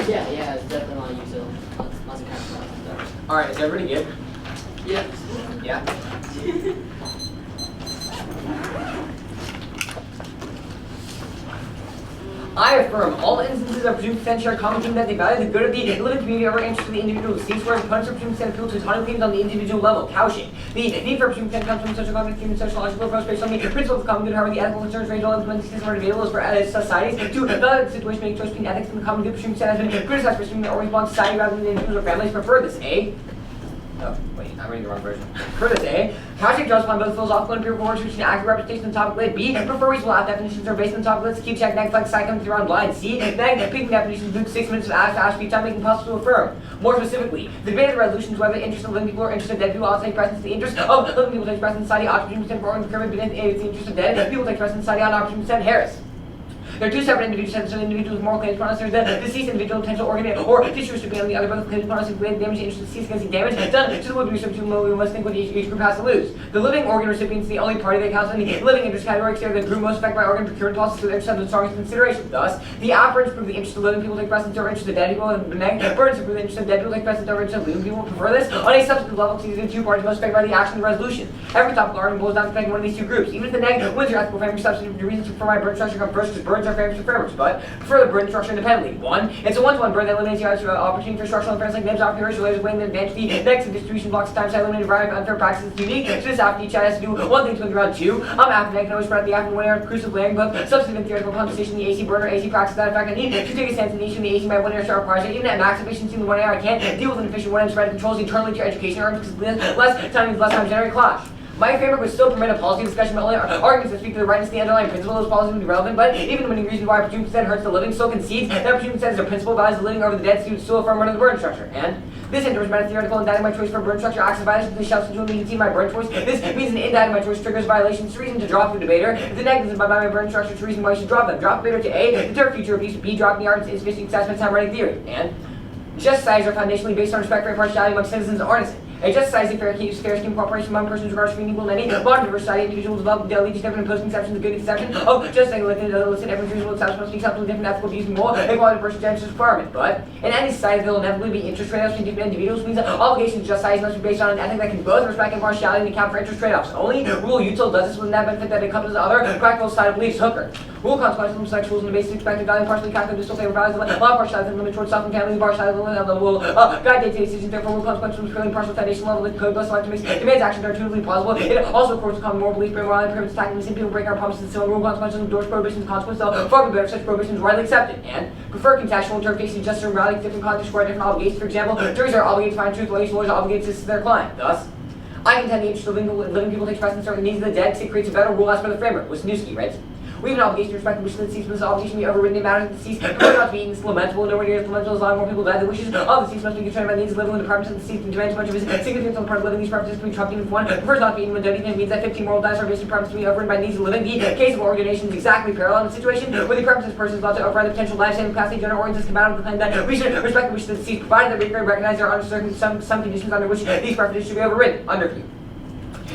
Yeah, it's definitely want to use it. Lots of kind of stuff. Alright, is everybody good? Yeah. Yeah? I affirm all instances of presumed consent share common theme that they value the good of the living community over interest of the individual. Cease where opponents of presumed consent appeal to autonomy claims on the individual level. Caution. The need for presumed consent comes from social cognitive human social logical approach based on the principle of common good, however the ethical concerns range all implementing systems are available for societies to evaluate the situation, make choice between ethics and the common good. Presumed consent has been criticized for assuming that always belongs to society rather than individuals or families. Prefer this, eh? Oh, wait, I'm reading the wrong version. For this, A, Kashik draws upon both philosophical and empirical words which an accurate representation of the topic lid. B, prefer reasonable definitions are based on the topic lists. Keep check, neg, flex, psychom, through on blind. C, neg, picking definitions include 6 minutes of ask speech time making possible to affirm. More specifically, the debate of the resolutions whether the interest of living people or interest of dead people ought to take precedence. The interest of living people takes precedence in society, opportunity to for organ procurement, but the interest of dead people takes precedence in society on opportunity to Harris. There are two separate individual sets of individuals with moral claims upon us. There's the deceased individual potential organ or tissue recipient on the other, both claims upon us including damage to interest of deceased against the damage done to the living recipient. We must think what each group has to lose. The living organ recipient is the only party that counts in the living interest category, except the group most affected by organ procurement policies to the interest of the strongest consideration. Thus, the afferents prove the interest of living people take precedence over interest of dead people, and the burdens prove the interest of dead people take precedence over interest of living people. Prefer this on a substantive level to the two parties most affected by the action of the resolution. Every topical argument boils down to picking one of these two groups. Even if the neg wins your ethical framework substantive, the reasons for my burden structure come first because burdens are frameworks for frameworks. But prefer the burden structure independently. 1. It's a one-to-one burden that eliminates the opportunity for structural inference like nibs, operations, related weighing the advantage, the next distribution blocks, time side limited variety of unfair practices is unique. So this after each side has to do one thing to win round 2. After neg can always spread the after one error crucial layering both substantive and theoretical compensation, the AC burden or AC practice that effect I need to take a stance in the issue in the AC by one error star requires it. Even at max efficiency in the one error I can't deal with an efficient one M spread controls internally to your education arguments because less time means less time to generate clash. My framework would still permit a policy discussion, but only arguments that speak to the rightness of the underlying principle of those policies would be relevant. But even when the reason why presumed consent hurts the living still concedes that presumed consent is a principle values the living over the dead, students still affirm under the burden structure. And this hinders my theoretical indicting my choice for burden structure acts as violation. This shouts into a meeting my burden choice. This means an indicting my choice triggers violations. To reason to drop the debater. If the negatives by my burden structure to reason why you should drop them. Drop debater to A, deter future abuse. B, dropping the arguments insufficient assessment time writing theory. And just societies are foundationally based on respect for impartiality among citizens and artisans. A just society, fair scheme cooperation among persons regards to being equal in any modern diverse society, individuals develop daily different imposed conceptions of good exception. Just like listen, every individual establish must be acceptable to different ethical views and moral equality of person justice requirement. But in any society, there will inevitably be interest trade-offs between different individuals, means that obligations of just society must be based on an ethic that can both respect impartiality and account for interest trade-offs. Only rule util does this with that benefit that encompasses other practical side of beliefs. Hooker. Rule consequences from such rules on the basis of expected value, partially calculated, distal favor values, law partiality, limit towards self and family, impartiality, will guide day-to-day decisions, therefore rule consequences from purely impartial foundation level, the code plus selective demands actions are intuitively plausible. It also accords with common moral belief, brain morality, prohibits attacking innocent people, breaking our promises, and so rule consequences endorse prohibitions, consequences, so far be better if such prohibitions widely accepted. And prefer contextual interpretation of justice and morality, different contexts require different obligations. For example, juries are obligated to find truth, lawyers are obligated to assist their client. Thus, I contend the interest of living people takes precedence over the needs of the dead, because it creates a better rule as per the framework. Wisniewski writes, we have an obligation to respect the wishes of the deceased, but this obligation be overridden in matters of the deceased. Prefer not to be eaten, lamentable, nowhere near as lamentable as allowing more people to die. The wishes of the deceased must be concerned by the needs of living and the preferences of the deceased and demand too much of his significance on the part of living. These preferences can be trumped even if one prefers not to be eaten when don't eat. It means that 15 moral diets are based on preferences to be overridden by needs of living. The case of organ donation is exactly parallel in a situation where the preferences of persons allowed to override the potential life-saving capacity of donor organs is compatible with the claim that we should respect the wishes of the deceased, provided that we recognize there are some conditions under which these preferences should be overridden. Underview.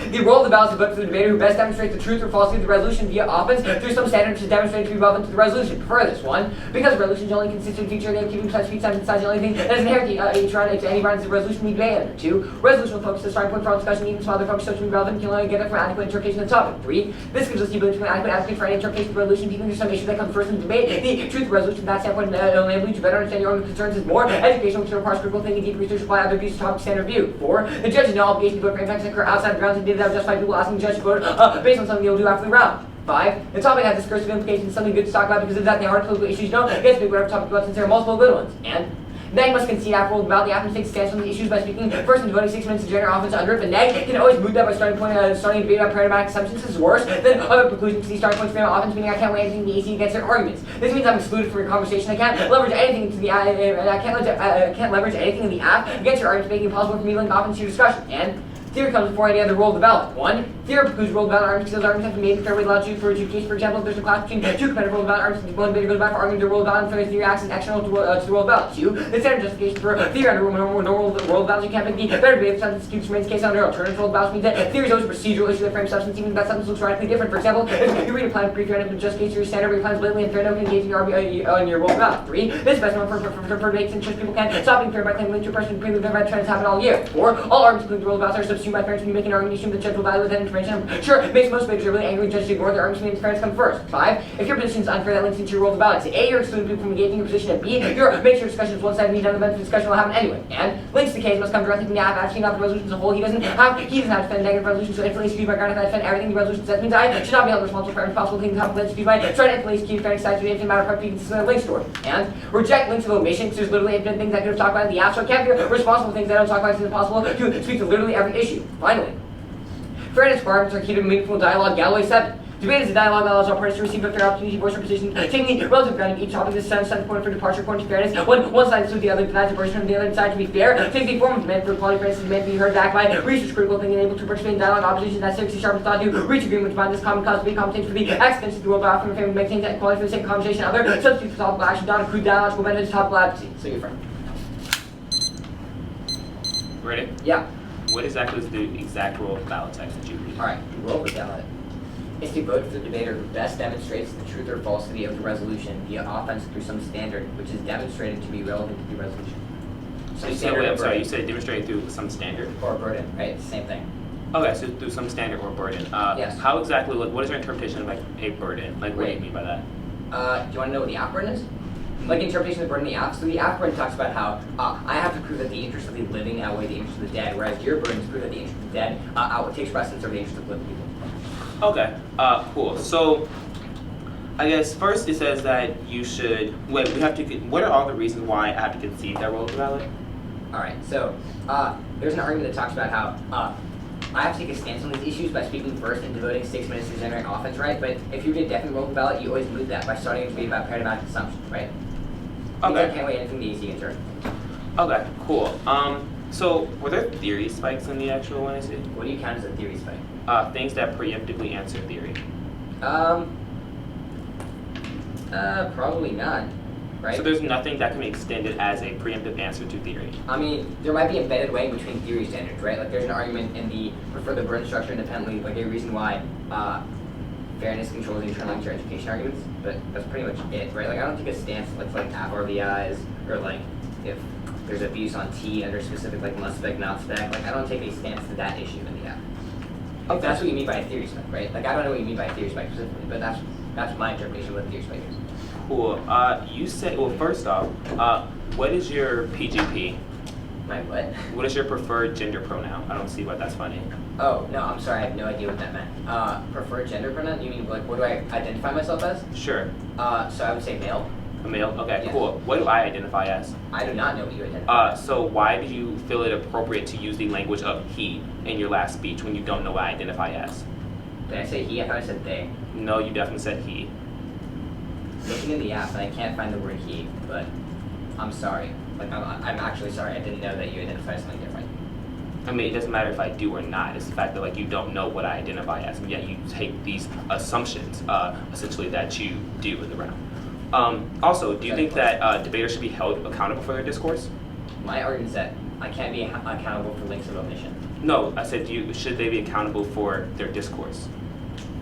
The role of the balance is put to the debater who best demonstrates the truth or falsity of the resolution via offense through some standard which is demonstrated to be relevant to the resolution. Prefer this one, because resolution is only a consistent feature of keeping such speech times and size the only thing that is inherent to any round is the resolution we debate under. 2. Resolution will focus the starting point for all discussion, even small other focus so to be relevant, can only get it from adequate interpretation of the topic. 3. This gives us the ability to adequate applicant for any interpretation of the resolution, even if there's some issue that comes first in the debate. The truth of the resolution from that standpoint enable you to better understand your own concerns is more educational, which requires critical thinking, deep research, apply other views to topic standard view. 4. The judge has no obligation to vote for impacts that occur outside the grounds and did that justify people asking the judge to vote based on something they'll do after the round. 5. The topic has discursive implications, something good to talk about because of that the hard political issues don't get to pick whatever topic you want since there are multiple good ones. And neg must concede afterward about the after takes stance on the issues by speaking first and devoting 6 minutes to generate offense under it, but neg can always moot that by starting a debate about paradigmatic assumptions. This is worse than other preclusions to the starting points frame of offense, meaning I can't weigh anything in the AC against their arguments. This means I'm excluded from your conversation. I can't leverage anything into the I can't leverage anything in the app against your arguments, making it impossible for me to link offense to your discussion. And Theory comes before any other rule of the ballot. 1. Theory precludes rule of ballot arguments because those arguments have to be made in fair way allowed to for adjudication. For example, if there's a clash between two competitive rule of ballot arguments, one debater goes back for arguing the rule of ballot and fairness theory acts as external to the rule of ballot. 2. The standard justification for theory under rule of ballot you can't make the better debate if substance keeps remains case under alternative rule of ballot means that theory is always a procedural issue that frames substance even if that substance looks radically different. For example, if you read a plan pre-fair and just case your standard your plan is blatantly unfair, no can engage in your rule of ballot. 3. This is best known for debates in which people can stop being fair by claiming that your person previously verified trends happen all year. 4. All arguments including the rule of ballot are subsumed by parents when you make an argument assume the judge will value that information. Sure, it makes most debaters are really angry and judges ignore their arguments when fairness come first. 5. If your position is unfair, that links into your rule of balance. A, you're excluding people from engaging your position, and B, your makes your discussion is one-sided, and the benefit discussion will happen anyway. And links the case must come directly from the advocating of the resolution as a whole. He doesn't have to defend negative resolution, so influence excused by ground if I defend everything the resolution says means I should not be held responsible for impossible things conflicts excused by trying to influence key fairness sides to the matter of fact this is a link story. And reject links of omission because there's literally infinite things I could have talked about in the app, so I can't be responsible for things I don't talk about. It's impossible to speak to literally every issue. Finally, fairness requirements are key to meaningful dialogue. Galloway 7. Debate is a dialogue that allows all parties to receive a fair opportunity to voice their position, taking the relative ground of each topic as a standpoint for departure according to fairness. When one side sues the other, denies the person from the other side to be fair, take the form of demand for equality, fairness, demand to be heard back by research critical thinking, able to participate in dialogue, opposition that seriously sharpens thought to reach agreement which binds this common cause to be competent for the accidents of the world by offering favor maintain that equality for the sake of conversation. Other substitutes for topical action, not accrue dialogical benefits, topical advocacy. So your friend. Ready? Yeah. What exactly is the exact rule of ballot text that you read? Alright, the rule of the ballot is to vote for the debater who best demonstrates the truth or falsity of the resolution via offense through some standard which is demonstrated to be relevant to the resolution. So you said, wait, I'm sorry, you said demonstrated through some standard? Or burden, right? It's the same thing. Okay, so through some standard or burden. Yes. How exactly, like, what is your interpretation of like a burden? Like, what do you mean by that? Do you want to know what the app burden is? Like interpretation of the burden in the app. So the app burden talks about how I have to prove that the interests of the living outweigh the interests of the dead, whereas your burden is prove that the interests of the dead takes precedence over the interests of living people. Okay, cool. So, I guess first it says that you should, wait, we have to, what are all the reasons why I have to concede that rule of the ballot? Alright, so there's an argument that talks about how I have to take a stance on these issues by speaking first and devoting 6 minutes to generate offense, right? But if you get definitely rule of the ballot, you always move that by starting a debate about paradigmatic assumptions, right? Okay. I can't wait anything to easy answer. Okay, cool. So were there theory spikes in the actual one I see? What do you count as a theory spike? Things that preemptively answer theory. Probably not, right? So there's nothing that can be extended as a preemptive answer to theory. I mean, there might be embedded weighing between theory standards, right? Like there's an argument in the for the burden structure independently, like a reason why fairness controls the internal lecture education arguments, but that's pretty much it, right? Like I don't take a stance like at RVIs or like if there's abuse on T under specific like must spec, not spec. Like I don't take a stance to that issue in the app. If that's what you mean by a theory spec, right? Like I don't know what you mean by a theory spec specifically, but that's my interpretation of what a theory spec is. Cool. You said, well, first off, what is your PGP? My what? What is your preferred gender pronoun? I don't see why that's funny. Oh, no, I'm sorry, I have no idea what that meant. Preferred gender pronoun? You mean like what do I identify myself as? Sure. So I would say male. A male? Okay, Yes. cool. What do I identify as? I do not know what you identify as. So why do you feel it appropriate to use the language of he in your last speech when you don't know what I identify as? Did I say he? I thought I said they. No, you definitely said he. Looking in the app and I can't find the word he, but I'm sorry. Like I'm actually sorry. I didn't know that you identified as something different. I mean, it doesn't matter if I do or not. It's the fact that like you don't know what I identify as, and yet you take these assumptions, essentially that you do in the round. Also, do you think that debaters should be held accountable for their discourse? My argument is that I can't be accountable for links of omission. No, I said should they be accountable for their discourse?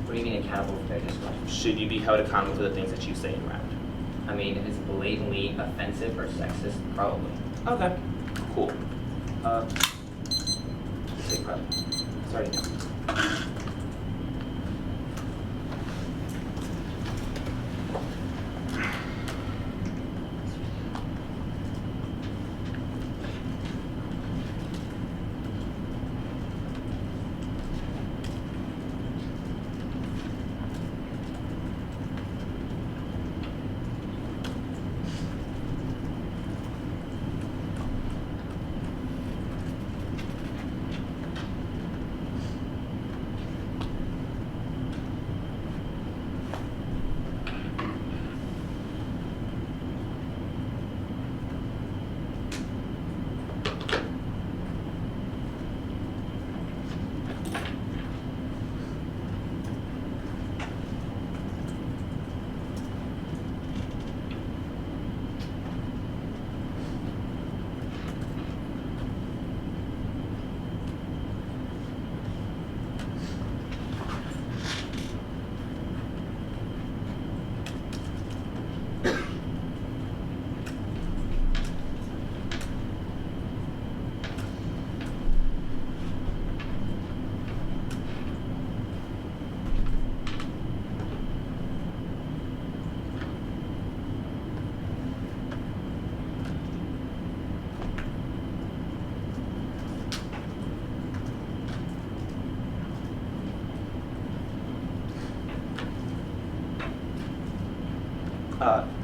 What do you mean accountable for their discourse? Should you be held accountable for the things that you say in round? I mean, if it's blatantly offensive or sexist, probably. Okay, cool. Take prep. Sorry.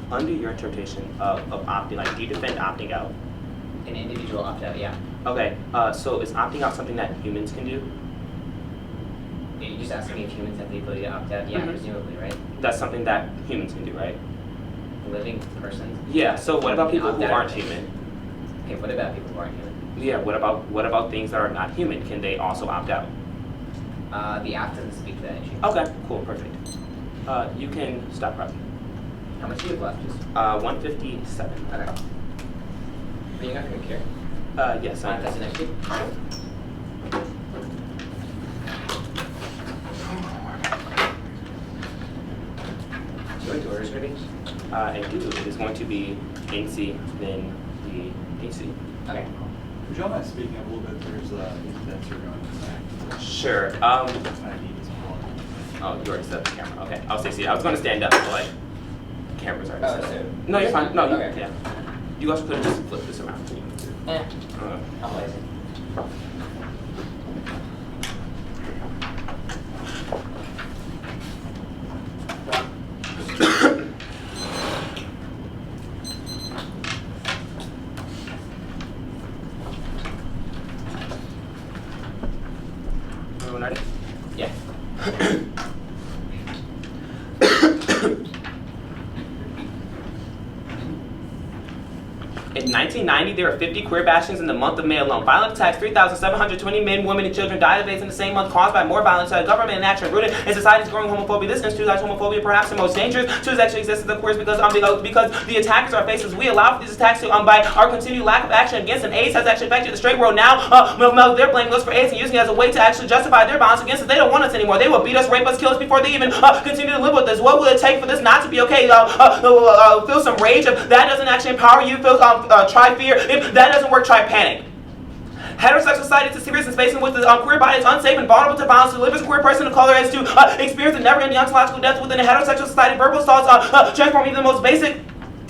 Under your interpretation of opting, like, do you defend opting out? An individual opt-out, yeah. Okay, so is opting out something that humans can do? You're just asking me if humans have the ability to opt out? Yeah, Mhm. presumably, right? That's something that humans can do, right? Living persons? Yeah, so what about people who Opt-out. aren't human? Okay, what about people who aren't human? Yeah, what about things that are not human? Can they also opt out? The app doesn't speak to that issue. Okay, cool, perfect. You can stop pressing. How much do you have left? Just 157. okay. Are you not going to care? Yes, I That's the next week. So what order is going to be? I do. It's going to be NC, then the AC. Okay. Would y'all mind speaking up a little bit? There's condenser going back. Sure. I need this plug. Oh, you already set the camera. Okay. I'll stay seated. I was going to stand up, but like, the camera's already set. So No, you're fine. No, you, Okay. yeah. You also could just flip this around. I'm lazy. Everyone ready? Yeah. In 1990, there were 50 queer bashings in the month of May alone. Violent attacks, 3,720 men, women, and children died of AIDS in the same month, caused by more violence, government inaction rooted in society's growing homophobia. This institutionalized homophobia, perhaps the most dangerous to its actually existence of queers, because the attackers are faceless. We allow for these attacks to by our continued lack of action against them. AIDS has actually affected the straight world now. They're blaming us for AIDS and using it as a way to actually justify their violence against us. They don't want us anymore. They will beat us, rape us, kill us before they even continue to live with us. What will it take for this not to be okay? Feel some rage. If that doesn't actually empower you, try fear. If that doesn't work, try panic. Heterosexual society is serious and facing with the queer body is unsafe and vulnerable to violence. To live as a queer person of color is to experience the never-ending ontological death within a heterosexual society. Verbal assaults transform even the most basic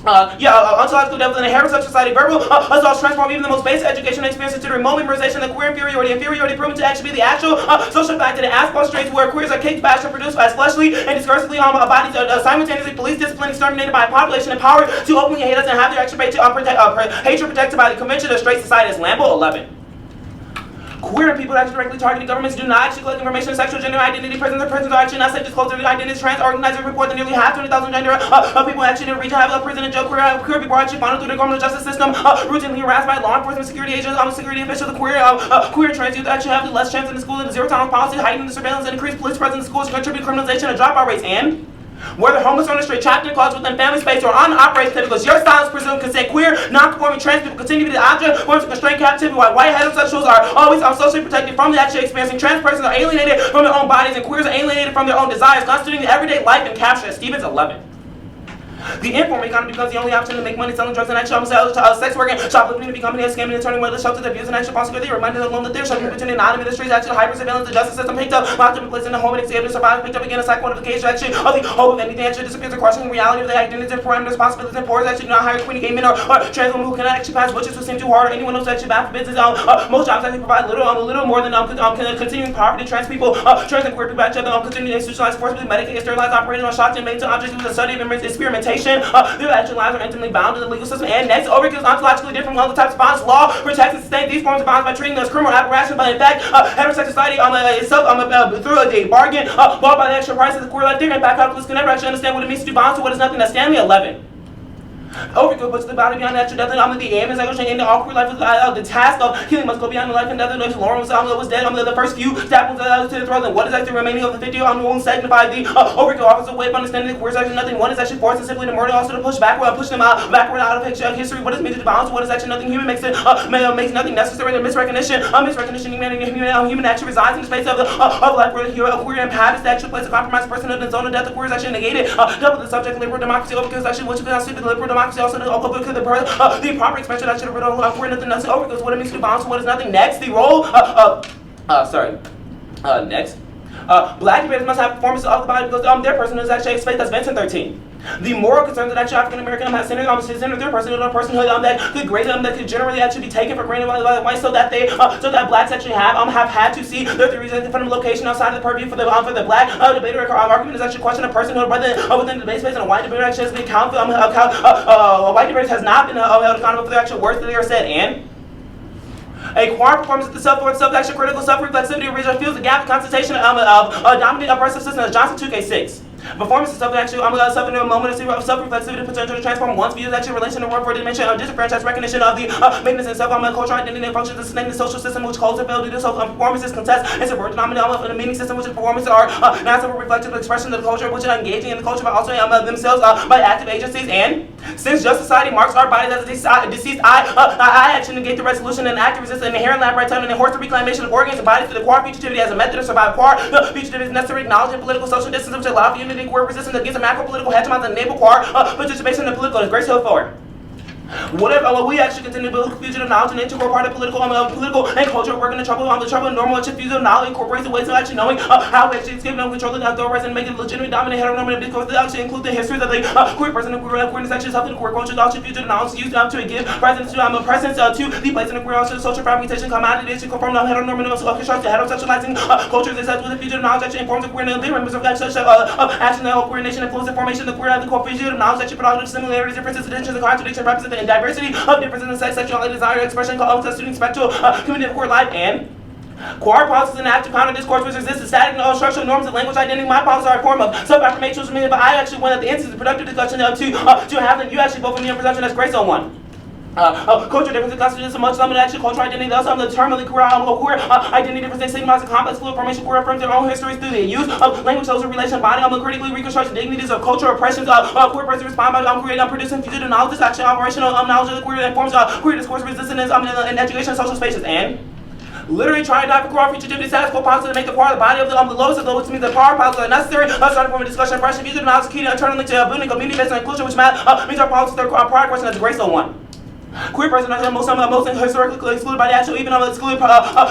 ontological death within a heterosexual society. Verbal assaults transform even the most basic educational experience into remote memorization of queer inferiority proven to actually be the actual social fact that it asks straits where queers are kicked, bashed, and produced as fleshly and discursively bodies simultaneously police discipline exterminated by a population empowered to openly hate us and have their actual hatred protected by the Convention of Straight Society as Lambo 11. Queer people actually directly targeted governments do not actually collect information on sexual gender identity. Prisons are actually not safe to disclose their identities. Trans organizers report that nearly half 20,000 gender people actually in the region have a prison and jail. Queer people are actually funneled through the criminal justice system, routinely harassed by law enforcement, security agents, security officials. The queer trans youth actually have less chance in the school. The zero tolerance policy, heightening the surveillance, and increased police presence in schools contribute to criminalization and dropout rates. And whether homeless on the street, trapped in closets within family space, or on operating because your silence presumed consent, queer, non-conforming trans people continue to be the object of constrained captivity, while white heterosexuals are always socially protected from the actually experiencing. Trans persons are alienated from their own bodies, and queers are alienated from their own desires, constituting the everyday life and capture as Stevens 11. The informal economy becomes the only option to make money selling drugs and actual sex working, shoplifting, to becoming a scamming and turning away the shelters, abuse, and actual possibility. Reminded alone that there's something between anonymous industries, actual hyper surveillance, the justice system picked up, locked up in place in the home and able to survive, picked up again a psych-quantification actually of the hope of anything actually disappears, or questioning the reality of the identities and parameters, possibilities, and pores actually do not hire queenie gay men or trans women who cannot actually pass butchers who seem too hard, or anyone who's actually bad for business. Most jobs actually provide little more than continuing poverty. Trans people, trans and queer people actually continuing institutionalized, forcibly medicated, sterilized, operated on shocked and made to objects with a study of experimentation. Their actual lives are intimately bound in the legal system. And next, overkill is ontologically different from other types of violence. Law protects and sustains these forms of violence by treating them as criminal aberrations. But in fact, heterosexual society itself through a bargain bought by the extra prices of queer life theory and back calculus can never actually understand what it means to do violence to what is nothing. That's Stanley 11. Overkill puts the body beyond natural death, and the aim is actually in the awkward life of the task of healing must go beyond the life and death. And Lauren was dead. The first few stab wounds to the throat, and what is actually remaining of the 50 wounds signify the overkill offers a way of understanding the queers actually nothing. One is actually forced and simply to murder, also to push backward, push them backward out of history. What is meant to balance? What is actually nothing human makes it makes nothing necessary. The misrecognition, human actually resides in the space of life where a queer impact is the actual place of compromised personhood and zone of death. The queer is actually negated. Double the subject, liberal democracy, overkill is actually what you can see the liberal democracy, also the proper expression that should have written queer nothing else overkill is what it means to balance, what is nothing. Next, the role next. Black debaters must have performances of the body because their person is actually a space that's Vincent 13. The moral concerns that actually African American has centered on their personhood that could grade them, that could generally actually be taken for granted by the whites, so that blacks actually have had to see their theories from a location outside of the purview for the black debater. Argument is actually a question of personhood within the debate space, and a white debater actually has been white debater has not been held accountable for the actual words that they are said. And a queer performance of the self-action, critical self-reflexivity, original feels the gap in concentration of dominant oppressive system as Johnson 2K6. Performance is self-action, a moment of self-reflexivity, potential to transform one's views, actually relation to work for a dimension of disenfranchised recognition of the maintenance and self-cultural identity and functions to sustain the social system which calls it failed to do so. Performances contest and subvert the nominal of the meaning system, which performances are not separate reflective expressions of the culture, which are engaging in the culture, but also themselves by active agencies. And since just society marks our bodies as a deceased I actually negate the resolution and active resistance and inherent lab right time and enhance the reclamation of organs and bodies to the queer fugitivity as a method of survival. Fugitivity is necessary to acknowledge political social distance, which allow for unity queer resistance against a macro political hegemon and enable queer participation in the political is Grace Hill forward. Whatever we actually continue to build fugitive knowledge and integral part of political and cultural work in the trouble and normal fugitive knowledge incorporates the ways of actually knowing how we actually escape control of the authorities and make it legitimate dominant heteronormative discourse that actually include the histories of the queer person and queerness actually helping the queer culture also fugitive knowledge used to give presence to the place in the queer social fragmentation commodity to conform to heteronormative constructs to heterosexualizing cultures is with the fugitive knowledge actually informs the queer and the members of action that queer nation influence the formation of the queer and the fugitive knowledge actually productive similarities, differences, tensions, and contradictions represent and diversity of differences in sex, sexuality, desire, expression, constituting spectral community of queer life. And queer policies and active counter discourse which resist the static structural norms of language identity. My policies are a form of self-affirmation, but I actually want at the instance of productive discussion to have them. You actually vote for me in perception as Grace on one. Cultural differences constitute so much some of the actual cultural identity. Thus, some of the terminally queer identity differences signifies a complex fluid formation. Queer affirms their own histories through the use of language, social relation, body, critically reconstruction dignities of cultural oppressions. Queer persons respond by creating, producing fugitive knowledge. This actually operational knowledge of the queer informs queer discourse resistance in education and social spaces. And literally trying to die for queer fugitivity status quo policies to make the part of the body of the lowest of the lowest means the power policies are necessary. Starting from a discussion, fresh fugitive knowledge, key to internally to building community based on inclusion, which means our policies are prior question as a Grace on one. Queer person are most historically excluded by the actual, even excluded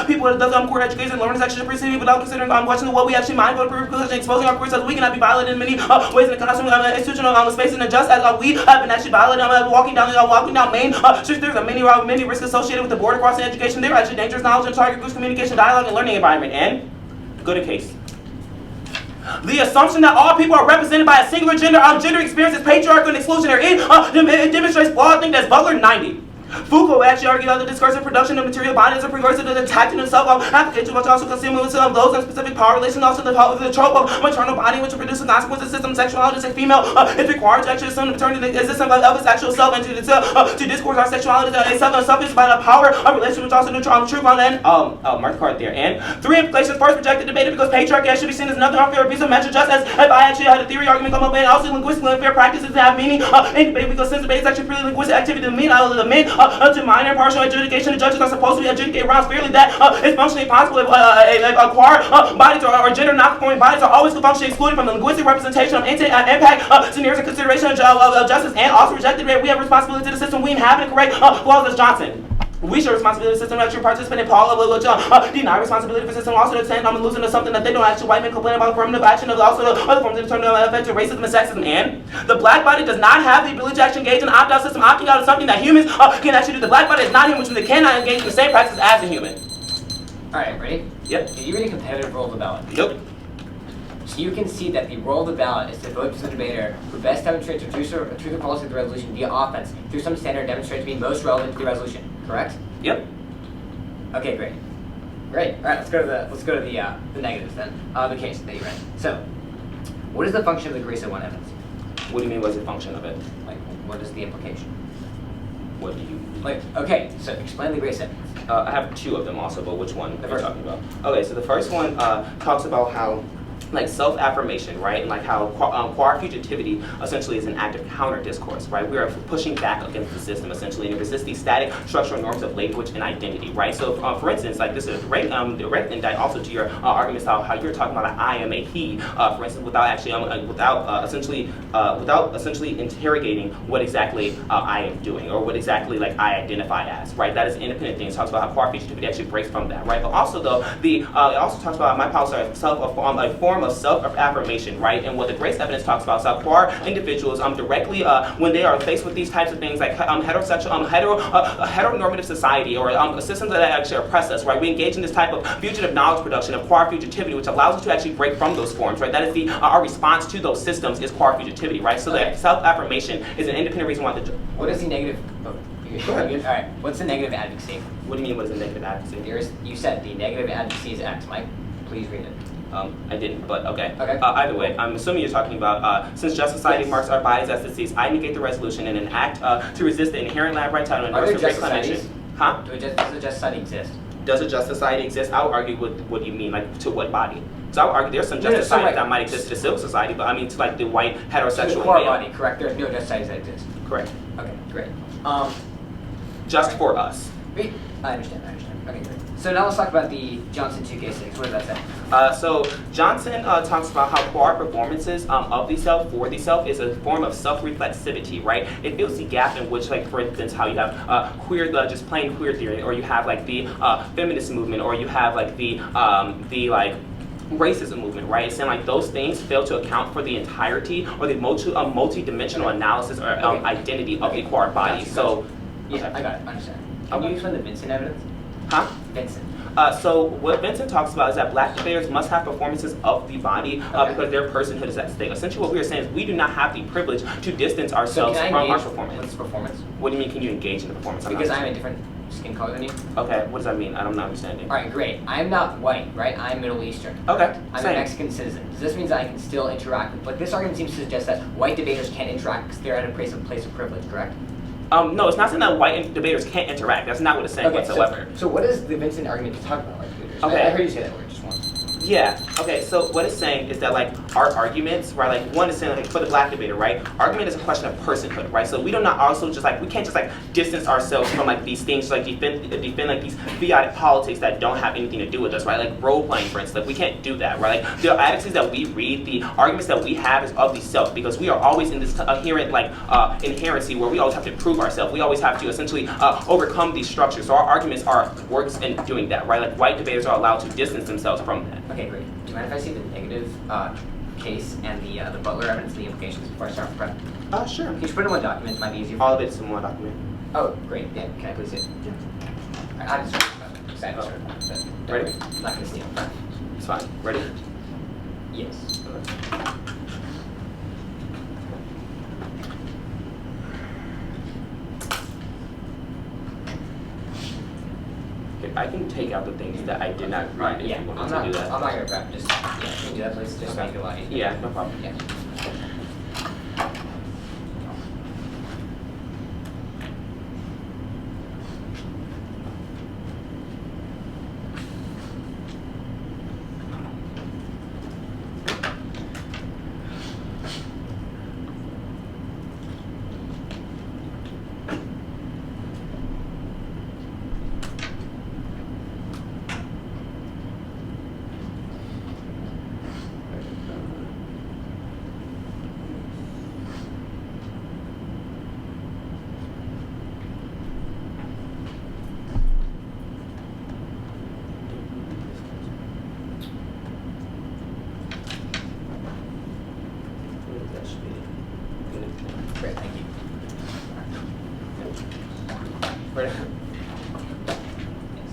people that does queer education, learning section preceding without considering questioning what we actually mind for prerequisites, exposing our queer selves. We cannot be violated in many ways in the classroom, institutional spaces, and just as we have been actually violated walking down main streets. There's many risks associated with the border crossing education. There are actually dangerous knowledge and target groups, communication, dialogue, and learning environment. And go to case. The assumption that all people are represented by a singular gender experience is patriarchal and exclusionary. It demonstrates flawed thinking that's Butler 90. Foucault actually argued that the discursive production of material bodies are precursor to the tactic and self-application, which also consumes of those in specific power relations, also the trope of maternal body, which produces consequences, system, sexuality, as a female is required to actually assume the paternity the existence of its actual self and to discourse our sexuality as self by the power of relation, which also neutral truth on and mark the card there. And three implications. First, rejected debated because patriarchy should be seen as another unfair abuse of measure, just as if I actually had a theory argument come up and also linguistically unfair practices that have meaning in debate because since debate is actually purely linguistic activity, the men to minor and partial adjudication, the judges are supposed to be adjudicated rounds fairly that it's functionally possible if queer bodies or gender non-conforming bodies are always functionally excluded from the linguistic representation of impact scenarios and consideration of justice, and also rejected that we have responsibility to the system we inhabit and correct flaws as Johnson. We share responsibility to the system, actually participate in Paul deny responsibility for the system, also to attend losing to something that they don't actually white men complain about affirmative action of also the other forms of internal effects of racism and sexism. And the black body does not have the ability to actually engage in the opt-out system. Opting out is something that humans can actually do. The black body is not human, which means they cannot engage in the same practices as a human. Alright, ready? Yep. Did you read a competitive role of the ballot? Nope. So you can see that the role of the ballot is to vote to the debater who best demonstrates the truth or policy of the resolution via offense through some standard demonstrated to be most relevant to the resolution. Correct? Yep. Okay, great. Great. All right, let's go to the negatives then. The case that you read. So, what is the function of the Grace 1 evidence? What do you mean? What's the function of it? Like, what is the implication? What do you? Like, okay, so explain the gray sentence. I have two of them also, but which one The are you first talking about? Okay, so the first one talks about how, like, self-affirmation, right? And like how quasi-fugitivity essentially is an act of counter-discourse, right? We are pushing back against the system essentially, and it resists these static structural norms of language and identity, right? So for instance, like this is direct indictment also to your arguments how you're talking about I am a he, for instance, without actually, without essentially interrogating what exactly I am doing or what exactly like I identify as, right? That is an independent thing. It talks about how quasi-fugitivity actually breaks from that, right? But also though, it also talks about my policy of a form of self-affirmation, right? And what the grace evidence talks about is how queer individuals directly when they are faced with these types of things like heteronormative society or systems that actually oppress us, right? We engage in this type of fugitive knowledge production of queer fugitivity, which allows us to actually break from those forms, right? That is our response to those systems is queer fugitivity, right? So that self-affirmation is an independent reason why What is the negative? All right. What's the negative advocacy? What do you mean? What is a negative advocacy? You said the negative advocacy is X. Mike, please read it. I didn't, but okay. Okay. Either way, I'm assuming you're talking about since just society marks our bodies as disease, I negate the resolution in an act to resist the inherent lab right title and Are there just reclamation. societies? Huh? Does a just society exist? Does a just society exist? I would argue what do you mean, like to what body? So I would argue there's some just No, society right. that might exist to the civil society, but I mean to like the white To heterosexual the core male. body, correct? There's no just societies that exist. Correct. Okay, great. Just Right. for us. I understand. Okay, great. So now let's talk about the Johnson 2K6. What does that say? So Johnson talks about how queer performances of the self for the self is a form of self-reflexivity, right? It fills the gap in which, like for instance, how you have queer, just plain queer theory, or you have like the feminist movement, or you have like the like racism movement, right? It's saying like those things fail to account for the entirety or the multi-dimensional analysis or identity of the queer body. Gotcha. So Yeah, I got it. Understand. Can you explain the Vincent evidence? Huh? Vincent. So what Vincent talks about is that black debaters must have performances of the body because their personhood is at stake. Essentially what we are saying is we do not have the privilege to distance ourselves from our performance. What's performance? What do you mean can you engage in the performance? Because I'm a different skin color than you. Okay, what does that mean? I'm not understanding. Alright, great. I'm not white, right? I'm Middle Eastern. Okay, I'm same. a Mexican citizen. Does this mean that I can still interact with, like this argument seems to suggest that white debaters can't interact because they're at a place of privilege, correct? No, it's not saying that white debaters can't interact. That's not what it's saying whatsoever. So what is the Vincent argument to talk about white debaters? Okay. I heard you say that word just once. Yeah, okay, so what it's saying is that like our arguments, right, like one is saying like for the black debater, right, argument is a question of personhood, right, so we do not also just like, we can't just like distance ourselves from like these things, like defend like these chaotic politics that don't have anything to do with us, right, like role playing for instance, like we can't do that, right, like the attitudes that we read, the arguments that we have is of the self, because we are always in this inherent like inherency where we always have to prove ourselves, we always have to essentially overcome these structures, so our arguments are works in doing that, right, like white debaters are allowed to distance themselves from that. Okay, great. Do you mind if I see the negative case and the Butler evidence and the implications before I start with prep? Sure. Can you put it in one document? It might be easier. All of it's in one document. Oh, great. Yeah, can I please see it? Yeah. Alright, I'm just excited to start. But Ready? I'm not gonna steal. It's fine. Ready? Yes. I can take out the things that I did not read if Yeah, you I'm want not me to do that. gonna prep. Just can you do that, please? Just make it a lot easier. Yeah, no problem. Yeah. Great, thank you. Ready? Yes.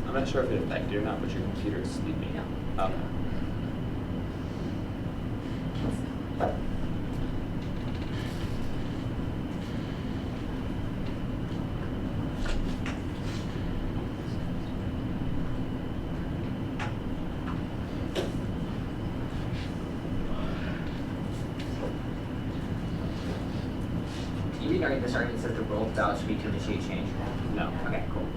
I'm not sure if it affected you or not, but your computer is sleeping. Yeah. Okay. You read argument, this argument says the role of ballot should be to initiate change. No. Okay, cool.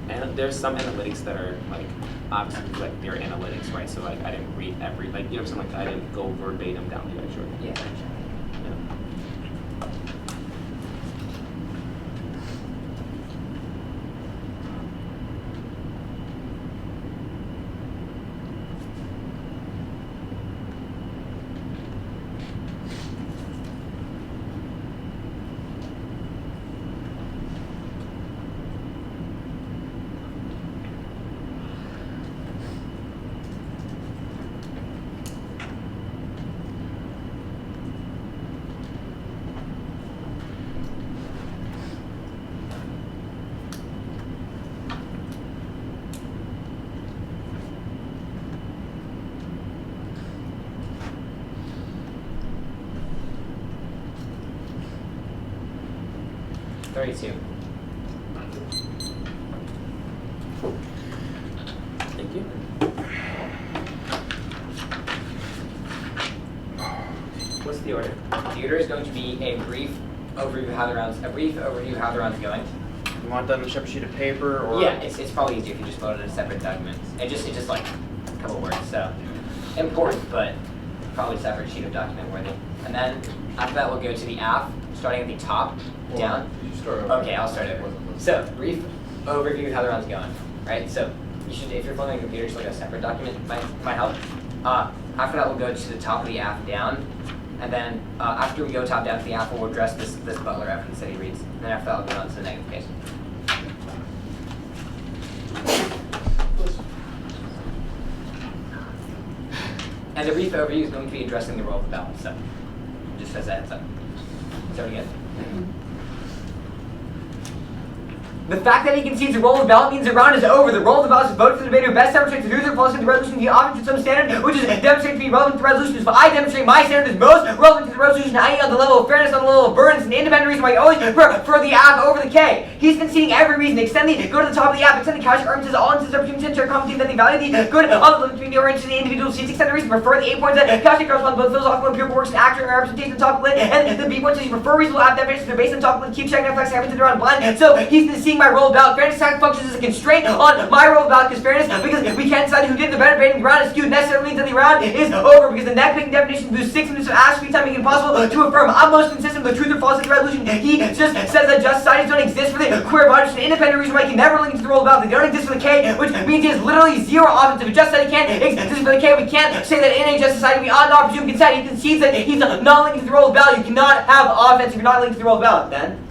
And there's some analytics that are like obviously like they're analytics, right? So like I didn't read every like you know something like I didn't go verbatim down the actual. Yeah. Yeah. Thirty-two. Thank you. What's the order? The order is going to be a brief overview of how the round's going. You want that on a separate sheet of paper, or? Yeah, it's probably easier if you just load it in a separate document. It's just like a couple words, so important, but probably separate sheet of document worthy. And then after that, we'll go to the app, starting at the top, down. You start over. Okay, I'll start over. So, brief overview of how the round's going, right? So, you should, if you're following a computer, just like a separate document might help. After that, we'll go to the top of the app, down. And then after we go top down to the app, we'll address this Butler evidence that he reads. And then after that, we'll go on to the negative case. And the brief overview is going to be addressing the role of the ballot, so just as a heads up. So again. The fact that he concedes the roll of the ballot means the round is over. The roll of the ballot is voted for the debater who best demonstrates the truth or falsity of the resolution he offers to some standard, which is demonstrated to be relevant to the resolution. If I demonstrate my standard is most relevant to the resolution, i.e. on the level of fairness, on the level of burden, it's an independent reason why you always prefer the app over the K. He's conceding every reason. Extend the go to the top of the app, extend the couch argument says all instances are between tension or commenting that they value the good on the limit between the orientation of the individual seats. Extend the reason prefer the 8 points that couch correspond to both philosophical and empirical works and accurate representation of the top lit, and the B points is you prefer reasonable app definitions that are based on top lit, keep checking effects having to around blind. So he's seeing my role of ballot fairness functions as a constraint on my role of ballot fairness because we can't decide who did the better debating. The round is skewed necessarily means that the round is over because the neck picking definition boosts 6 minutes of ask free time making it impossible to affirm I'm most consistent with the truth or falsity of the resolution. He just says that just societies don't exist for the queer body, an independent reason why he can never link to the role of ballot. They don't exist for the K, which means he has literally zero options. If it just said he can't exist for the K, we can't say that in a just society we ought not presume consent. He concedes that he's not linked to the role of ballot. You cannot have offense if you're not linked to the role of ballot. Then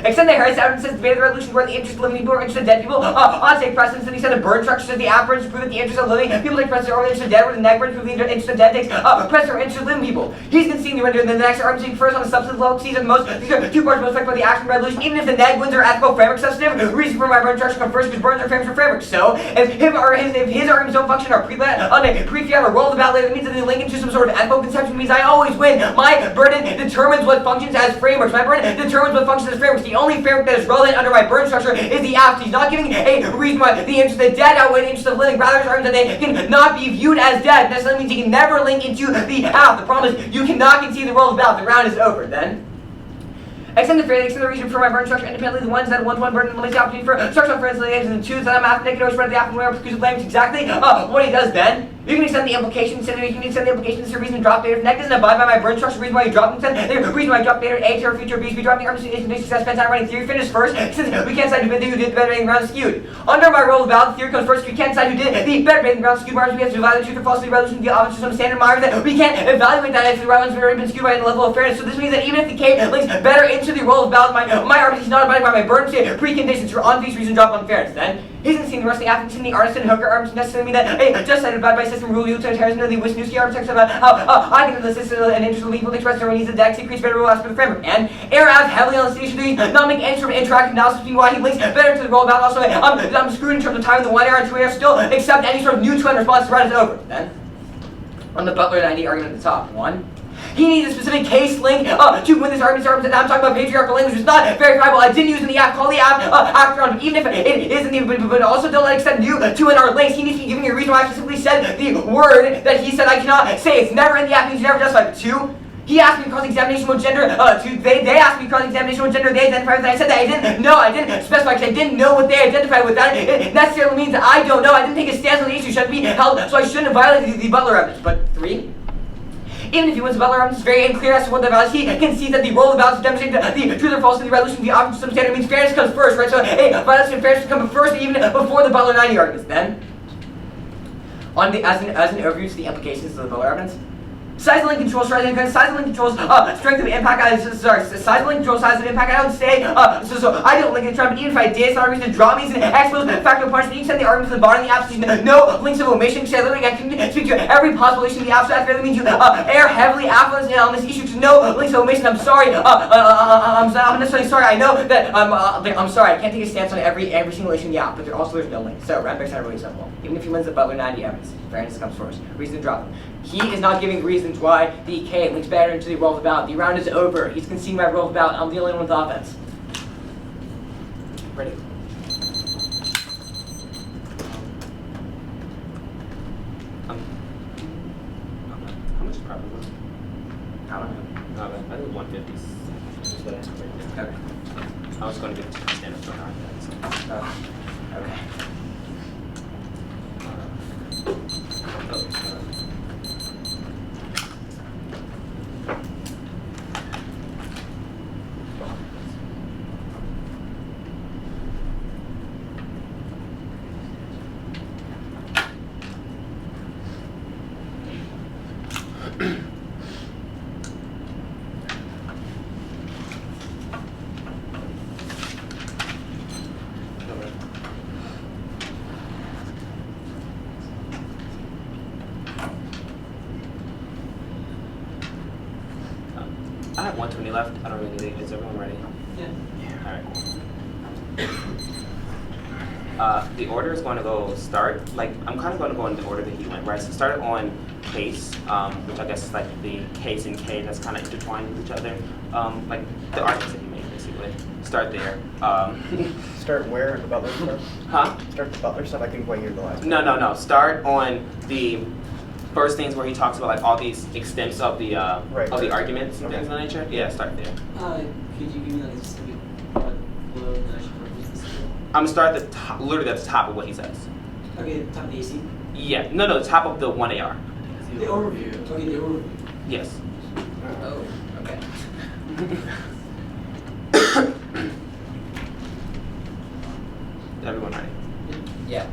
extend the Harris evidence says debate of the resolution where the interest of living people are interested in dead people. On take precedence, and he said a burn structure says the average to prove that the interest of living people take precedence over the interest of dead, where the neck burn prove the interest of dead takes precedence over interest of living people. He's conceding the render, and then the next argument first on the substantive level, these are the two parts most affected by the action of the resolution, even if the neg wins are ethical framework substantive. Reason for my burn structure comes first because burns are frames for framework. So if his arguments don't function or on a pre-fiat or roll the ballot, that means that they link into some sort of ethical conception means I always win. My burden determines what functions as frameworks. My burden determines what functions as frameworks. The only framework that is relevant under my burden structure is the aft. He's not giving a reason why the interest of the dead outweigh the interest of living. Rather, it's arguing that they can not be viewed as dead. Necessarily means he can never link into the aft. The problem is you cannot concede the role of about. The round is over. Then. Extend the reason for my burden structure independently. The ones that one-to-one burden limits the opportunity for structural difference and the twos that I'm after negative spread the after where exclusive language exactly what he does then. You can extend the implications, you can extend the implications to reason to drop data. Next doesn't abide by my burden structure. Reason why you drop instead. The reason why I drop data A to our future B. We drop the argument to success. Spend time writing theory. Finish first. Since we can't decide who did the better rating round skewed. Under my role of valid theory comes first. We can't decide who did the better rating round skewed. We have to evaluate truth or falsity resolution. The obvious some standard mark that we can't evaluate that if the round has already been skewed by the level of fairness. So this means that even if the K links better into the role of valid, my argument is not abiding by my burden state preconditions for on these reasons drop unfairness. Then. He isn't seeing the rest of the Athens in the artisan hooker arguments necessarily mean that hey, just cited by system rule utilitarianism the Wisniewski arguments about how I think the system and interest of legal expressed when needs the deck increase better rule as per the framework. And error adds heavily on the station doing not make any sort of interactive analysis between why he links better to the role about also I'm screwed in terms of time of the one error and two error still accept any sort of new twin response to round is over. Then on the Butler 90 argument at the top. One. He needs a specific case link to win this argument. I'm talking about patriarchal language, which is not verifiable. I didn't use in the app, call the app after on, even if it isn't the, but also don't let it extend you to in our links. He needs to be giving me a reason why I specifically said the word that he said I cannot say. It's never in the app, means you never justify it. Two, he asked me cross-examination what gender, they asked me cross-examination what gender they identified with. I said that I didn't specify because I didn't know what they identified with. That it necessarily means that I don't know. I didn't take a stance on the issue, shouldn't be held, so I shouldn't have violated the Butler evidence. But three, even if he wins the Butler evidence, it's very unclear as to what the values. He can see that the role of the values to demonstrate the truth or falsity of the resolution of the object of some standard means fairness comes first, right? So, violence and fairness come first, even before the Butler 90 arguments. Then, on the as an overview to the implications of the Butler evidence. Size of link controls, size of link controls, strength of impact, size of link controls, size of impact, I don't say, so I don't link it, but even if I did, it's not a reason to draw me as an expose factual punishment. You can send the argument to the bottom of the abstract, no links of omission, because literally I can speak to every possible issue in the abstract, that means you err heavily affluence on this issue, because no links of omission. I'm sorry, I'm not necessarily sorry, I know that, I'm sorry, I can't take a stance on every single issue in the app, but there's no link, so Randberg's not really simple. Even if he wins the Butler 90 evidence, fairness comes first, reason to drop him. He is not giving reasons why the K links better into the role of ballot. The round is over. He's conceding my role of ballot. I'm the only one with offense. Ready? How much is property? I don't know. I think 150 is what I have right now. Okay. I was going to give it to stand up for an Okay. I have 120 left. I don't really need it. Is everyone ready? Yeah. Alright. The order is going to go start, I'm kind of going to go in the order that he went, right? So start on case, which I guess is like the case and K that's kind of intertwined with each other. Like the arguments that he made, basically. Start there. Start where? The Butler stuff? Huh? Start the Butler stuff? I couldn't quite hear the last No. Start on the first things where he talks about like all these extents of the arguments and things of that nature. Yeah, start there. Could you give me like a specific flow that I should reference this to? I'm gonna start at the top, literally at the top of what he says. Okay, top of the AC. Yeah, no, the top of the 1AR. The overview. Okay, the overview. Yes. Oh, okay. Everyone ready? Yeah.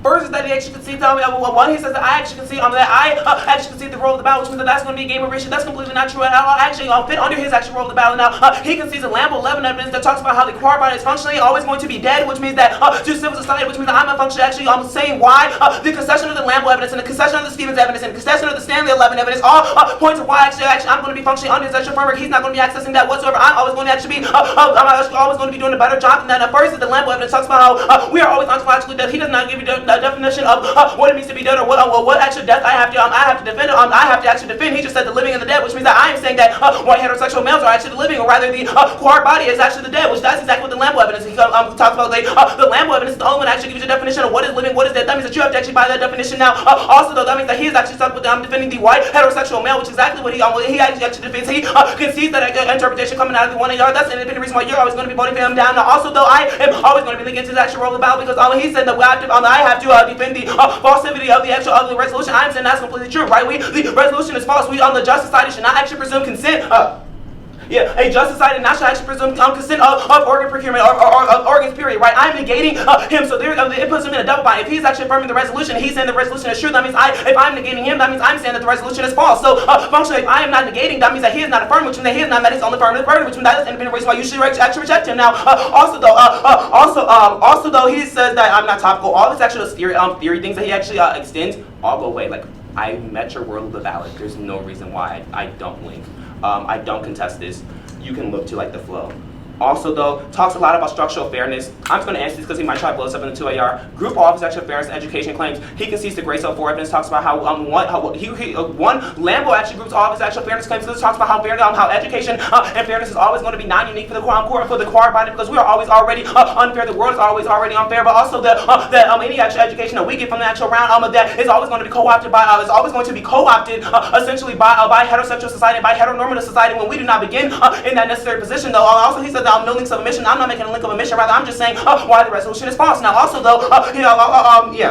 First is that he actually conceded, one, he says that I actually concede, that I actually concede the role of the battle, which means that that's going to be a game of ratio. That's completely not true at all. Actually, fit under his actual role of the battle. Now, he concedes a Lambo 11 evidence that talks about how the core body is functionally always going to be dead, which means that to civil society, which means that I'm not functionally actually saying why the concession of the Lambo evidence and the concession of the Stevens evidence and the concession of the Stanley 11 evidence all point to why actually I'm going to be functioning under his actual framework. He's not going to be accessing that whatsoever. I'm always going to actually be, I'm always going to be doing a better job than that. Now, first is the Lambo evidence talks about how we are always ontologically dead. He does not give you the definition definition of what it means to be dead or what actual death I have to defend. I have to actually defend. He just said the living and the dead, which means that I am saying that white heterosexual males are actually the living, or rather the queer body is actually the dead, which that's exactly what the Lambo evidence talks about. Like, the Lambo evidence is the only one that actually gives you a definition of what is living, what is dead. That means that you have to actually buy that definition now. Also, though, that means that he is actually stuck with defending the white heterosexual male, which is exactly what he actually defends. He concedes that interpretation coming out of the 1 AR. That's an independent reason why you're always going to be voting for him down. Now, also, though, I am always going to be linking to the actual role of the battle because he said that I have to defend the falsity of the resolution. I'm saying that's completely true, right? The resolution is false. We on the just society should not actually presume consent. A just society not should actually presume consent of organ procurement or organs, period, right? I'm negating him, so it puts him in a double bind. If he's actually affirming the resolution, he's saying the resolution is true, that means if I'm negating him, that means I'm saying that the resolution is false. So functionally, if I am not negating, that means that he is not affirming, which means that he is not met his own affirmative burden, which means that is an independent reason why you should actually reject him. Now, also though, he says that I'm not topical. All this actual theory things that he actually extends all go away. Like, I met your world of the valid. There's no reason why I don't link. I don't contest this. You can look to like the flow. Also, though, talks a lot about structural fairness. I'm just going to answer this because he might try to blow us up in the 2 AR. Group office actual fairness and education claims. He concedes the Grace L4 evidence. Talks about how Lambo actually groups all of his actual fairness claims. This talks about how education and fairness is always going to be non-unique for the queer body because we are always already unfair. The world is always already unfair. But also that any actual education that we get from the actual round that is always going to be co-opted essentially by heterosexual society, by heteronormative society when we do not begin in that necessary position. Though also he said that no links of omission. I'm not making a link of omission. Rather, I'm just saying why the resolution is false. Now, also though,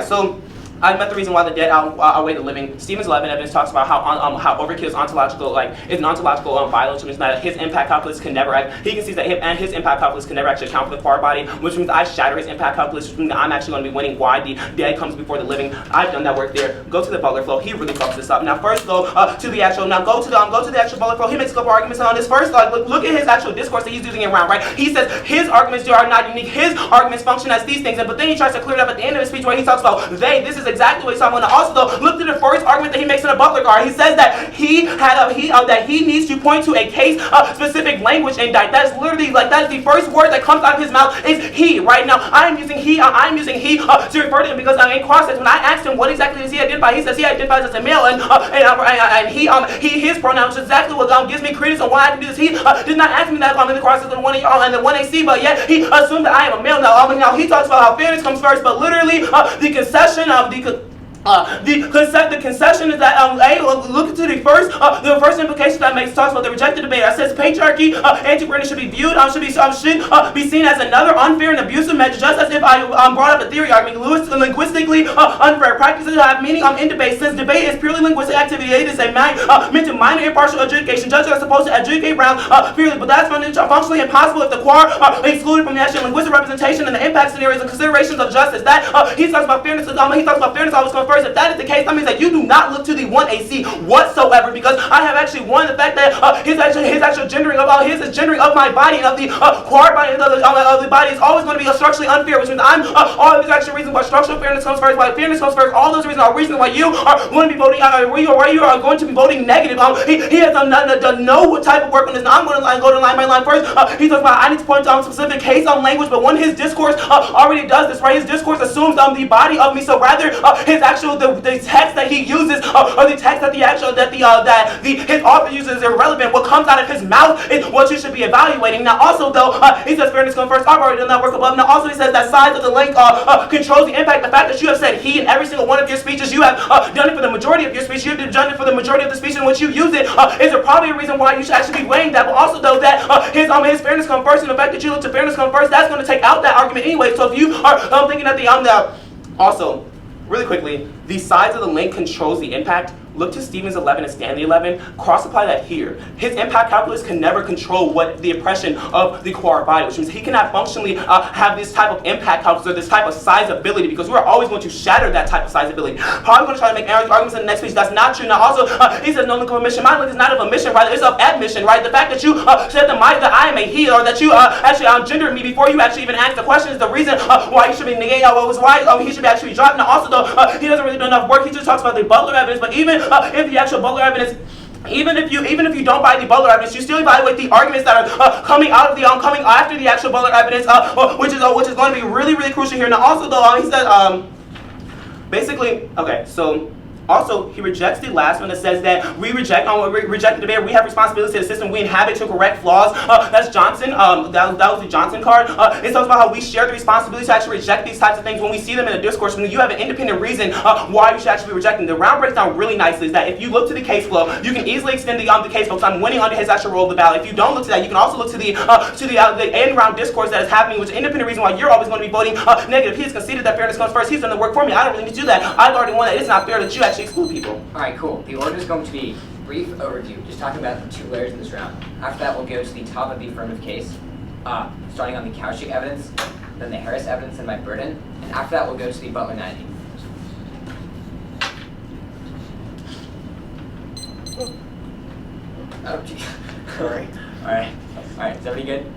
so I met the reason why the dead outweigh the living. Stevens 11 evidence talks about how overkill is ontological, is an ontological violence, which means that his impact calculus can never he concedes that his impact calculus can never actually account for the queer body, which means I shatter his impact calculus, which means that I'm actually going to be winning why the dead comes before the living. I've done that work there. Go to the Butler flow. He really fucks this up. Now, first go to the actual Butler flow. He makes a couple arguments on this. First, look at his actual discourse that he's using around, right? He says his arguments are not unique. His arguments function as these things, but then he tries to clear it up at the end of his speech where he talks about they. This is exactly what he's talking about. Also, though, look at the first argument that he makes in the Butler card. He says that he needs to point to a case specific language and that is literally that is the first word that comes out of his mouth is he. Right now, I'm using he to refer to him because in cross-text when I asked him what exactly does he identify, he says he identifies as a male and his pronouns is exactly what gives me credence on why I can do this. He did not ask me that in the cross-text on the 1AC, but yet he assumed that I am a male. Now he talks about how fairness comes first, but literally the concession of the concession is that look into the first implication that makes talks about the rejected debate. It says patriarchy, anti-queerness should be viewed should be seen as another unfair and abusive measure, just as if I brought up a theory argument. Linguistically unfair practices have meaning in debate. Since debate is purely linguistic activity, it is meant to minor impartial adjudication. Judges are supposed to adjudicate rounds purely, but that's functionally impossible if the queer are excluded from the actual linguistic representation and the impact scenarios and considerations of justice. That he talks about fairness. He talks about fairness always comes first. If that is the case, that means that you do not look to the 1AC whatsoever, because I have actually won the fact that his actual gendering of my body and of the queer body of the body is always going to be structurally unfair, which means I'm all of these actual reasons why structural fairness comes first, why fairness comes first. All those reasons are reasons why you are going to be voting, why you are going to be voting negative. He has done no type of work on this. Now I'm going to go to line by line first. He talks about I need to point to specific case on language, but when his discourse already does this, right? His discourse assumes the body of me, so rather his actual the text that he uses or the text that his author uses is irrelevant. What comes out of his mouth is what you should be evaluating. Now also though, he says fairness comes first. I've already done that work above. Now also he says that size of the link controls the impact. The fact that you have said he in every single one of your speeches, you have done it for the majority of your speech, you've done it for the majority of the speech in which you use it, is probably a reason why you should actually be weighing that. But also though that his fairness comes first, and the fact that you look to fairness comes first, that's going to take out that argument anyway. So if you are thinking that also really quickly, the size of the link controls the impact. Look to Stevens 11 and Stanley 11. Cross-apply that here. His impact calculus can never control what the oppression of the queer body, which means he cannot functionally have this type of impact calculus or this type of sizeability, because we're always going to shatter that type of sizeability. Probably going to try to make arguments in the next speech. That's not true. Now also, he says no link of omission. My link is not of omission, rather it's of admission, right? The fact that you said that I am a he, or that you actually gendered me before you actually even asked the question is the reason why you should be negated, why he should be actually dropped. Now also though, he doesn't really do enough work. He just talks about the Butler evidence, but even if the actual Butler evidence, even if you don't buy the Butler evidence, you still evaluate the arguments that are coming out of coming after the actual Butler evidence, which is going to be really crucial here. Now also though, he said Basically, okay, so also, he rejects the last one that says that we reject the debate. We have responsibility to the system we inhabit to correct flaws. That's Johnson. That was the Johnson card. It talks about how we share the responsibility to actually reject these types of things when we see them in a discourse. When you have an independent reason why you should actually be rejecting. The round breaks down really nicely is that if you look to the case flow, you can easily extend the case flow because I'm winning under his actual roll of the ballot. If you don't look to that, you can also look to the end round discourse that is happening, which is an independent reason why you're always going to be voting negative. He has conceded that fairness comes first. He's done the work for me. I don't really need to do that. I've already won that. It's not fair that you actually exclude people. Alright, cool. The order is going to be brief overview, just talking about the 2 layers in this round. After that, we'll go to the top of the affirmative case, starting on the Cowshick evidence, then the Harris evidence and my burden, and after that, we'll go to the Butler 90. Oh, geez. Sorry. Alright, is everybody good?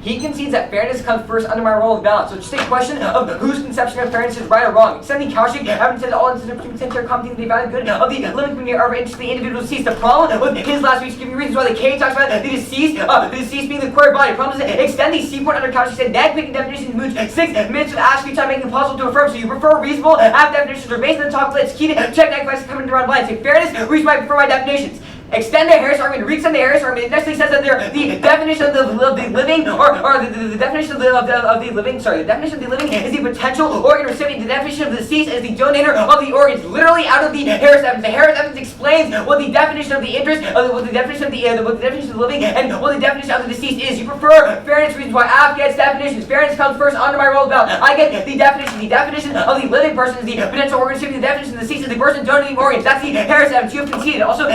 He concedes that fairness comes first under my roll of balance. So it's just a question of whose conception of fairness is right or wrong. Extending Cowshick, evidence that all instances of between are commenting the valid good of the living community are of interest to the individual deceased. The problem with his last week's giving reasons why the K talks about the deceased being the queer body. The problem is that extend the C point under Cowshick said that quick definitions moves 6 minutes with asking time making it possible to affirm. So you prefer reasonable half definitions or based on the top let's keep it check that question coming to run blind. Say fairness, reason why I prefer my definitions. Extend the Harris argument, re-extend the Harris argument. It necessarily says that the definition of the living, or the definition of the living, sorry, the definition of the living is the potential organ recipient. The definition of the deceased is the donator of the organs. Literally out of the Harris evidence. The Harris evidence explains what the definition of the interest, what the definition of what the definition of the living, and what the definition of the deceased is. You prefer fairness reasons why Af gets definitions. Fairness comes first under my roll of ballot. I get the definition. The definition of the living person is the potential organ recipient. The definition of the deceased is the person donating organs. That's the Harris evidence. You have conceded. Also,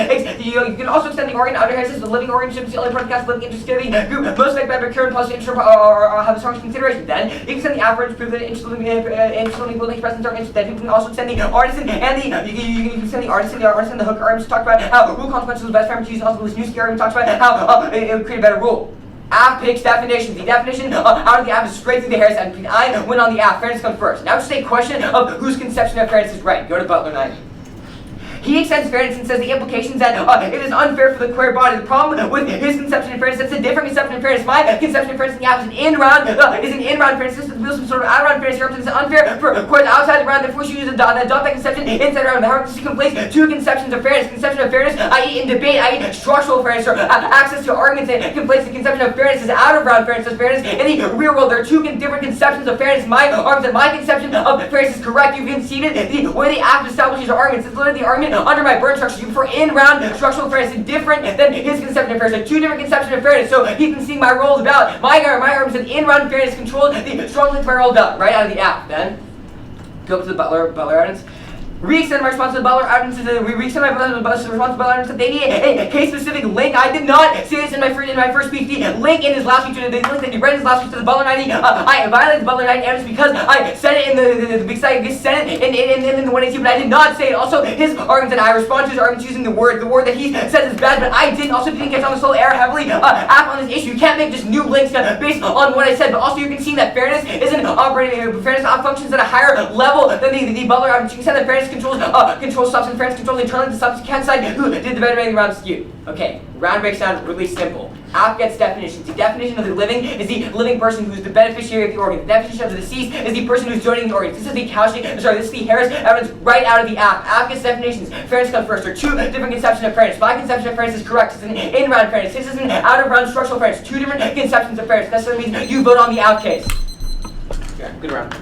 you can also extend the organ under Harris. The living organ is the only part of the living interest giving group most affected by procurement policy interest or have the strongest consideration. Then you can extend the average proof that interest living will express in certain interest. Then you can also extend the artisan and you can extend the artisan and the hooker arguments. Talk about how rule consequences of best friend to use. Also, this new argument talks about how it would create a better rule. Af picks definitions. The definition out of the Af is straight through the Harris and I win on the Af. Fairness comes first. Now just a question of whose conception of fairness is right. Go to Butler 90. He extends fairness and says the implications that it is unfair for the queer body. The problem with his conception of fairness, that's a different conception of fairness. My conception of fairness in the app is an in-round fairness. This is some sort of out-round fairness. It is unfair for queers outside the round. Therefore, she uses adopt that conception inside the round. However, this conflates 2 conceptions of fairness. Conception of fairness, i.e. in debate, i.e. structural fairness, or access to arguments, and conflates the conception of fairness as out-of-round fairness. As fairness in the real world, there are 2 different conceptions of fairness. My argument, my conception of fairness is correct. You've conceded the way the app establishes arguments. It's literally the argument under my burn structure. You prefer in-round structural fairness is different than his conception of fairness. So 2 different conceptions of fairness. So he can see my roll of ballot. My argument said in-round fairness controlled the strongly to my roll of ballot right out of the app. Then go up to the Butler evidence. Re-extend my response to the Butler evidence. Re-extend my response to the Butler evidence. They need a case-specific link. I did not say this in my first speech. The link in his last speech, the link that he read in his last speech to the Butler 90. I violated the Butler 90 evidence because I said it in the big side. I said it in the 180, but I did not say it. Also, his argument that I respond to his arguments using the word that he says is bad, but I didn't. Also, didn't catch on this little error heavily on this issue. You can't make just new links based on what I said. But also, you can see that fairness isn't operating. Fairness functions at a higher level than the Butler evidence. You can say that fairness controls substance, fairness controls internally the substance can't decide who did the better making round skew. Okay, round breaks down really simple. Af gets definitions. The definition of the living is the living person who's the beneficiary of the organ. The definition of the deceased is the person who's donating the organs. This is the this is the Harris evidence right out of the Af. Af gets definitions. Fairness comes first. There are 2 different conceptions of fairness. My conception of fairness is correct. It's an in-round fairness. This is an out-of-round structural fairness. 2 different conceptions of fairness. That necessarily means you vote on the Af case. Yeah, good round.